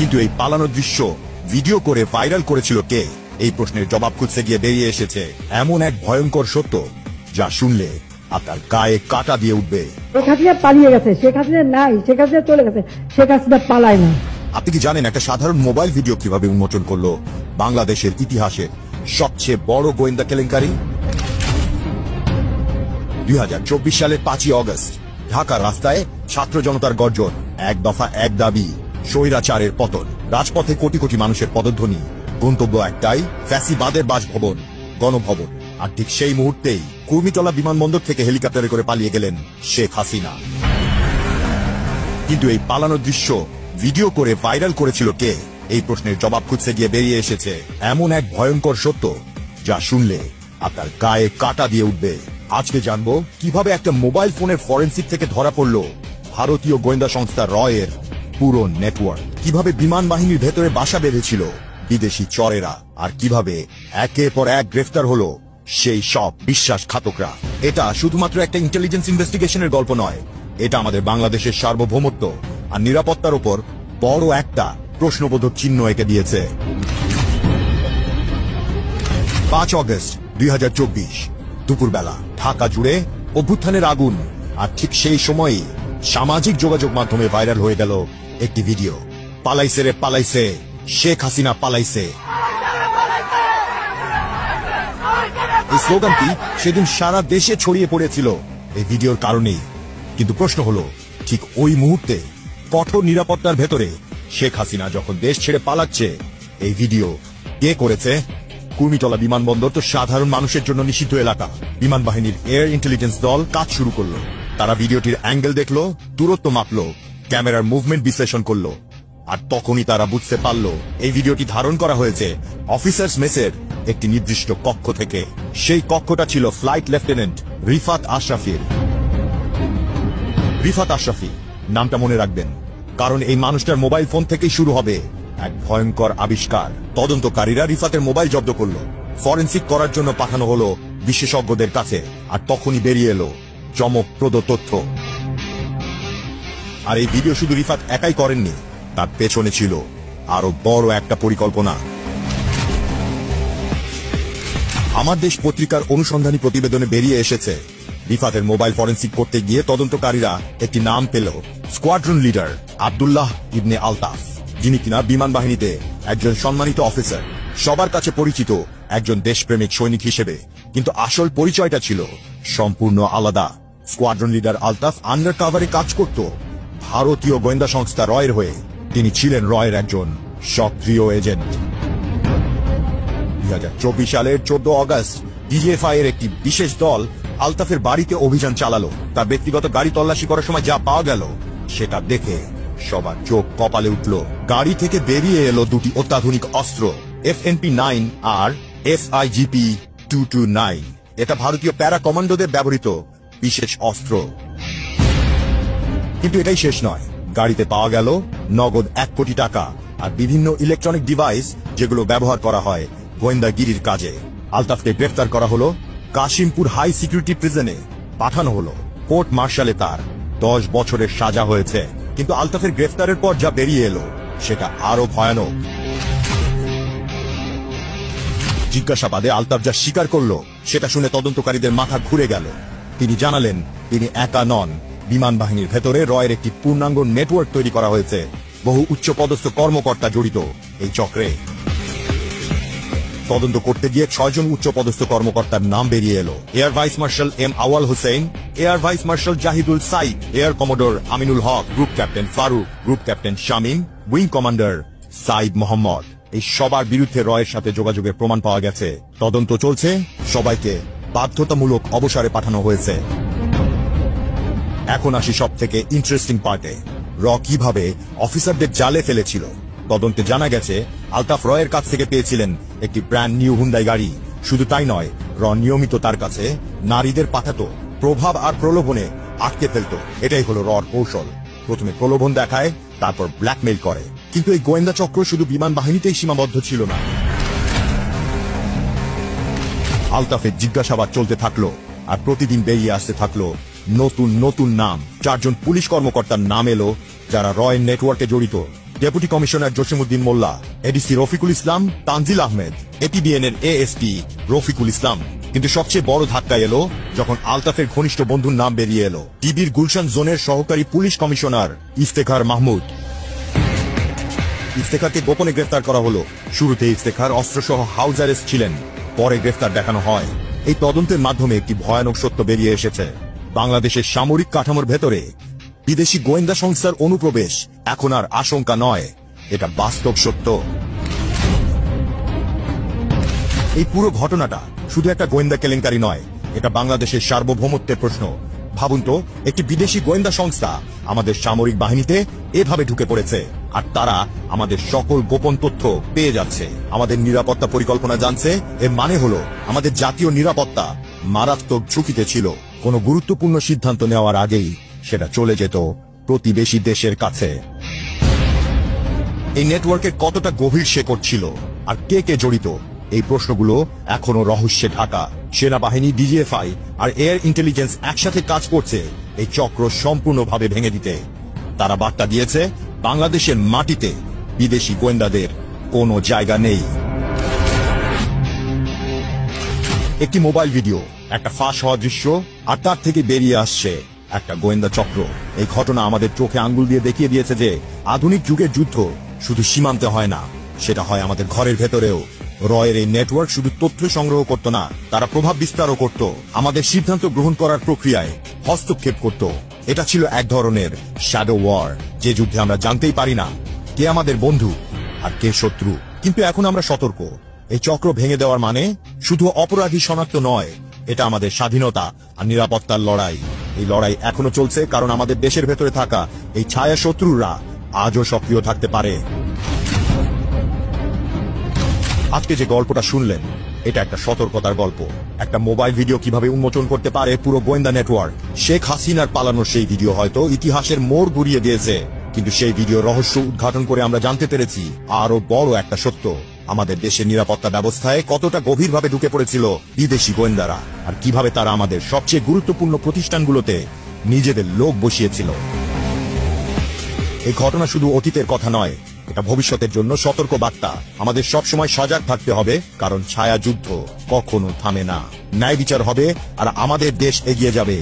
কিন্তু এই পালানোর দৃশ্য ভিডিও করে ভাইরাল করেছিল কে? এই প্রশ্নের জবাব খুঁজতে গিয়ে বেরিয়ে এসেছে এমন এক ভয়ঙ্কর সত্য যা শুনলে আপনার গায়ে কাঁটা দিয়ে উঠবে। শেখ হাসিনা পালিয়ে গেছে, শেখ হাসিনা নাই, শেখ হাসিনা চলে গেছে, শেখ হাসিনা পালায় না। আপনি কি জানেন একটা সাধারণ মোবাইল ভিডিও কিভাবে উন্মোচন করলো বাংলাদেশের ইতিহাসের সবচেয়ে বড় গোয়েন্দা কেলেঙ্কারি? 2024 সালের 5ই অগস্ট ঢাকার রাস্তায় ছাত্র জনতার গর্জন, এক দফা এক দাবি, স্বৈরাচারের পতন। রাজপথে কোটি কোটি মানুষের পদধ্বনি, গন্তব্য একটাই, ফ্যাসিবাদের বাসভবন, গণভবন। আর ঠিক সেই মুহূর্তেই কুর্মিটোলা বিমানবন্দর থেকে হেলিকপ্টারে করে পালিয়ে গেলেন শেখ হাসিনা। কিন্তু এই পালানোর দৃশ্য ভিডিও করে ভাইরাল করেছিল কে? এই প্রশ্নের জবাব খুঁজতে গিয়ে বেরিয়ে এসেছে এমন এক ভয়ঙ্কর সত্য যা শুনলে আপনার গায়ে কাঁটা দিয়ে উঠবে। আজকে জানবো কিভাবে একটা মোবাইল ফোনের ফরেনসিক থেকে ধরা পড়ল ভারতীয় গোয়েন্দা সংস্থা রয়ের পুরো নেটওয়ার্ক, কিভাবে বিমান বাহিনীর ভেতরে বাসা বেঁধেছিল বিদেশি চরেরা, আর কিভাবে একের পর এক গ্রেফতার হলো সেই সব বিশ্বাসঘাতকরা। এটা শুধুমাত্র একটা ইন্টেলিজেন্স ইনভেস্টিগেশনের গল্প নয়, এটা আমাদের বাংলাদেশের সার্বভৌমত্ব আর নিরাপত্তার উপর বড় একটা প্রশ্নবোধক চিহ্ন এঁকে দিয়েছে। 5 অগস্ট 2024 দুপুরবেলা ঢাকা জুড়ে অভ্যুত্থানের আগুন, আর ঠিক সেই সময়ই সামাজিক যোগাযোগ মাধ্যমে ভাইরাল হয়ে গেল একটি ভিডিও। পালাইছে রে পালাইছে, শেখ হাসিনা পালাইছে। এই স্লোগানটি সেদিন সারা দেশে ছড়িয়ে পড়েছিল এই ভিডিওর কারণেই। কিন্তু প্রশ্ন হলো, ঠিক ওই মুহূর্তে কঠোর নিরাপত্তার ভেতরে শেখ হাসিনা যখন দেশ ছেড়ে পালাচ্ছে, এই ভিডিও কে করেছে? কুর্মিটোলা বিমানবন্দর তো সাধারণ মানুষের জন্য নিষিদ্ধ এলাকা। বিমান বাহিনীর এয়ার ইন্টেলিজেন্স দল কাজ শুরু করলো। তারা ভিডিওটির অ্যাঙ্গেল দেখলো, দূরত্ব মাপলো, ক্যামেরার মুভমেন্ট বিশ্লেষণ করলো, আর তখনই তারা বুঝতে পারলো এই ভিডিওটি ধারণ করা হয়েছে অফিসার্স মেসের একটি নির্দিষ্ট কক্ষ থেকে। সেই কক্ষটা ছিল ফ্লাইট লেফটেন্যান্ট রিফাত আশরাফির। রিফাত আশরাফি নামটা মনে রাখবেন, কারণ এই মানুষটার মোবাইল ফোন থেকেই শুরু হবে এক ভয়ঙ্কর আবিষ্কার। তদন্তকারীরা রিফাতের মোবাইল জব্দ করলো, ফরেনসিক করার জন্য পাঠানো হলো বিশেষজ্ঞদের কাছে, আর তখনই বেরিয়ে এলো চমকপ্রদ তথ্য। আর এই ভিডিও শুধু রিফাত একাই করেননি, তার পেছনে ছিল আরো বড় একটা পরিকল্পনা। আমার দেশ পত্রিকার অনুসন্ধানী প্রতিবেদনে বেরিয়ে এসেছে রিফাতের মোবাইল ফরেনসিক করতে গিয়ে তদন্তকারীরা একটি নাম পেল, স্কোয়াড্রন লিডার আব্দুল্লাহ ইবনে আলতাফ, যিনি কিনা বিমান বাহিনীতে একজন সম্মানিত অফিসার, সবার কাছে পরিচিত একজন দেশপ্রেমিক সৈনিক হিসেবে। কিন্তু আসল পরিচয়টা ছিল সম্পূর্ণ আলাদা। স্কোয়াড্রন লিডার আলতাফ আন্ডার কাভারে কাজ করত ভারতীয় গোয়েন্দা সংস্থা রয়ের হয়ে। তিনি ছিলেন রয়ের একজন সক্রিয় এজেন্ট। 2024 সালের 14 অগস্ট ডিজিএফআই এর একটি বিশেষ দল আলতাফের বাড়িতে অভিযান চালালো। তার ব্যক্তিগত গাড়ি তল্লাশি করার সময় যা পাওয়া গেল সেটা দেখে সবার চোখ কপালে উঠল। গাড়ি থেকে বেরিয়ে এলো দুটি অত্যাধুনিক অস্ত্র, FNP9 আর SIGP-229। এটা ভারতীয় প্যারা কমান্ডোদের ব্যবহৃত বিশেষ অস্ত্র। কিন্তু এটাই শেষ নয়, গাড়িতে পাওয়া গেল নগদ 1 কোটি টাকা আর বিভিন্ন ইলেকট্রনিক ডিভাইস যেগুলো ব্যবহার করা হয় গোয়েন্দাগিরির কাজে। আলতাফকে গ্রেফতার করা হলো, কাশিমপুর হাই সিকিউরিটি প্রিজনে পাঠানো হলো। কোর্ট মার্শালে তার 10 বছরের সাজা হয়েছে। কিন্তু আলতাফের গ্রেফতারের পর যা বেরিয়ে এলো সেটা আরো ভয়ানক। জিজ্ঞাসাবাদে আলতাফ যা স্বীকার করলো সেটা শুনে তদন্তকারীদের মাথা ঘুরে গেল। তিনি জানালেন তিনি একা নন, বিমান বাহিনীর ভেতরে রয়ের একটি পূর্ণাঙ্গ নেটওয়ার্ক তৈরি করা হয়েছে। বহু উচ্চপদস্থ কর্মকর্তা জড়িত এই চক্রে। তদন্ত করতে গিয়ে 6 জন উচ্চপদস্থ কর্মকর্তার নাম বেরিয়ে এলো। Air vice marshal M Awal Hossain, air vice marshal Zahidul Saeed, air commodore Aminul Haque, group captain Farooq, group captain Shamim, wing commander Saeed Mohammad. এই সবার বিরুদ্ধে রয়ের সাথে যোগাযোগের প্রমাণ পাওয়া গেছে। তদন্ত চলছে, সবাইকে বাধ্যতামূলক অবসরে পাঠানো হয়েছে। এখন আসি সব থেকে ইন্টারেস্টিং পার্টে, কিভাবে অফিসারদের জালে ফেলেছিল। তদন্তে জানা গেছে আলতাফ রয়ের কাছ থেকে পেয়েছিলেন একটি ব্র্যান্ড নিউ হুন্ডাই গাড়ি। শুধু তাই নয়, নিয়মিত তার কাছে নারীদের পাঠাতো, প্রভাব আর প্রলোভনে আটকে ফেলত। এটাই হলো রর কৌশল। প্রথমে প্রলোভন দেখায়, তারপর ব্ল্যাকমেইল করে। কিন্তু এই গোয়েন্দা চক্র শুধু বিমান বাহিনীতেই সীমাবদ্ধ ছিল না। আলতাফের জিজ্ঞাসাবাদ চলতে থাকলো, আর প্রতিদিন বেরিয়ে আসতে থাকলো নতুন নতুন নাম। 4 জন পুলিশ কর্মকর্তার নাম এলো যারা রয়ের নেটওয়ার্কে জড়িত। ডেপুটি কমিশনার জসিমউদ্দিন মোল্লা, এডিসি রফিকুল ইসলাম, তানজিল আহমেদ, এটিবিএন এর এএসপি রফিকুল ইসলাম। কিন্তু সবচেয়ে বড় ধাক্কা এলো যখন আলতাফের ঘনিষ্ঠ বন্ধুর নাম বেরিয়ে এলো, ডিবির গুলশান জোনের সহকারী পুলিশ কমিশনার ইফতেখার মাহমুদ। ইফতেখারকে গোপনে গ্রেফতার করা হলো। শুরুতে ইফতেখার অস্ত্রসহ হাউস অ্যারেস্ট ছিলেন, পরে গ্রেফতার দেখানো হয়। এই তদন্তের মাধ্যমে একটি ভয়ানক সত্য বেরিয়ে এসেছে। বাংলাদেশের সামরিক কাঠামোর ভেতরে বিদেশি গোয়েন্দা সংস্থার অনুপ্রবেশ এখন আর আশঙ্কা নয়, এটা বাস্তব সত্য। এই পুরো ঘটনাটা শুধু একটা গোয়েন্দা কেলেঙ্কারি নয়, এটা বাংলাদেশের সার্বভৌমত্বের প্রশ্ন। ভাবুন তো, একটি বিদেশি গোয়েন্দা সংস্থা আমাদের সামরিক বাহিনীতে এভাবে ঢুকে পড়েছে, আর তারা আমাদের সকল গোপন তথ্য পেয়ে যাচ্ছে, আমাদের নিরাপত্তা পরিকল্পনা জানছে। এর মানে হলো আমাদের জাতীয় নিরাপত্তা মারাত্মক ঝুঁকিতে ছিল। কোনো গুরুত্বপূর্ণ সিদ্ধান্ত নেওয়ার আগেই সেটা চলে যেত প্রতিবেশী দেশের কাছে। এই নেটওয়ার্কের কতটা গভীর শেকড় ছিল আর কে কে জড়িত, এই প্রশ্নগুলো এখনো রহস্যে ঢাকা। সেনাবাহিনী, ডিজিএফআই আর এয়ার ইন্টেলিজেন্স একসাথে কাজ করছে এই চক্র সম্পূর্ণভাবে ভেঙে দিতে। তারা বার্তা দিয়েছে বাংলাদেশের মাটিতে বিদেশি গোয়েন্দাদের কোনো জায়গা নেই। একটি মোবাইল ভিডিও, একটা ফাঁস হওয়া দৃশ্য, আর তার থেকে বেরিয়ে আসছে একটা গোয়েন্দা চক্র। এই ঘটনা আমাদের চোখে আঙ্গুল দিয়ে দেখিয়ে দিয়েছে যে আধুনিক যুগের যুদ্ধ শুধু সীমান্তে হয় না, সেটা হয় আমাদের ঘরের ভেতরেও। রয়ের এই নেটওয়ার্ক শুধু তথ্য সংগ্রহ করত না, তারা প্রভাব বিস্তারও করত, আমাদের সিদ্ধান্ত গ্রহণ করার প্রক্রিয়ায় হস্তক্ষেপ করত। এটা ছিল এক ধরনের শ্যাডো ওয়ার, যে যুদ্ধে আমরা জানতেই পারি না কে আমাদের বন্ধু আর কে শত্রু। কিন্তু এখন আমরা সতর্ক। এই চক্র ভেঙে দেওয়ার মানে শুধু অপরাধী শনাক্ত নয়, এটা আমাদের স্বাধীনতা আর নিরাপত্তার লড়াই। এই লড়াই এখনো চলছে, কারণ আমাদের দেশের ভেতরে থাকা এই ছায়া শত্রুরা আজও সক্রিয় থাকতে পারে। আজকে যে গল্পটা শুনলেন, এটা একটা সতর্কতার গল্প। একটা মোবাইল ভিডিও কিভাবে উন্মোচন করতে পারে পুরো গোয়েন্দা নেটওয়ার্ক। শেখ হাসিনার পালানোর সেই ভিডিও হয়তো ইতিহাসের মোড় ঘুরিয়ে দিয়েছে, কিন্তু সেই ভিডিও রহস্য উদ্ঘাটন করে আমরা জানতে পেরেছি আরো বড় একটা সত্য, আমাদের দেশের নিরাপত্তা ব্যবস্থায় কতটা গভীরভাবে ঢুকে পড়েছিল বিদেশি গোয়েন্দারা, আর কিভাবে তারা আমাদের সবচেয়ে গুরুত্বপূর্ণ প্রতিষ্ঠানগুলোতে নিজেদের লোক বসিয়েছিল। এই ঘটনা শুধু অতীতের কথা নয়, এটা ভবিষ্যতের জন্য সতর্ক বার্তা। আমাদের সবসময় সজাগ থাকতে হবে, কারণ ছায়া যুদ্ধ কখনো থামে না। ন্যায় বিচার হবে আর আমাদের দেশ এগিয়ে যাবে।